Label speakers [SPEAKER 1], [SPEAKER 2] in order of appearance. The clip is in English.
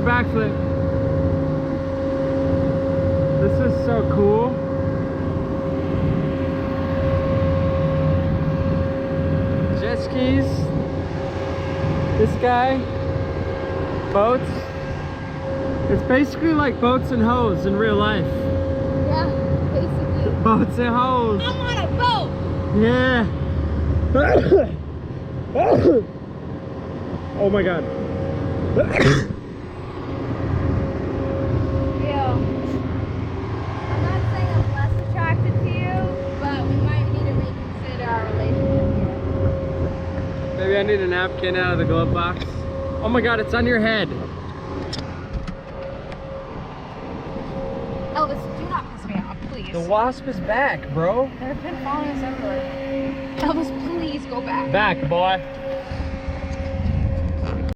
[SPEAKER 1] do a backflip. This is so cool. Jet skis. This guy. Boats. It's basically like boats and hoes in real life.
[SPEAKER 2] Yeah, basically.
[SPEAKER 1] Boats and hoes.
[SPEAKER 2] I'm on a boat.
[SPEAKER 1] Yeah. Oh my god.
[SPEAKER 2] Yeah. I'm not saying I'm less attracted to you, but we might need to reconsider our relationship here.
[SPEAKER 1] Maybe I need a napkin out of the glove box. Oh my god, it's on your head.
[SPEAKER 2] Elvis, do not piss me off, please.
[SPEAKER 1] The wasp is back, bro.
[SPEAKER 2] They've been following us everywhere. Elvis, please go back.
[SPEAKER 1] Back, boy.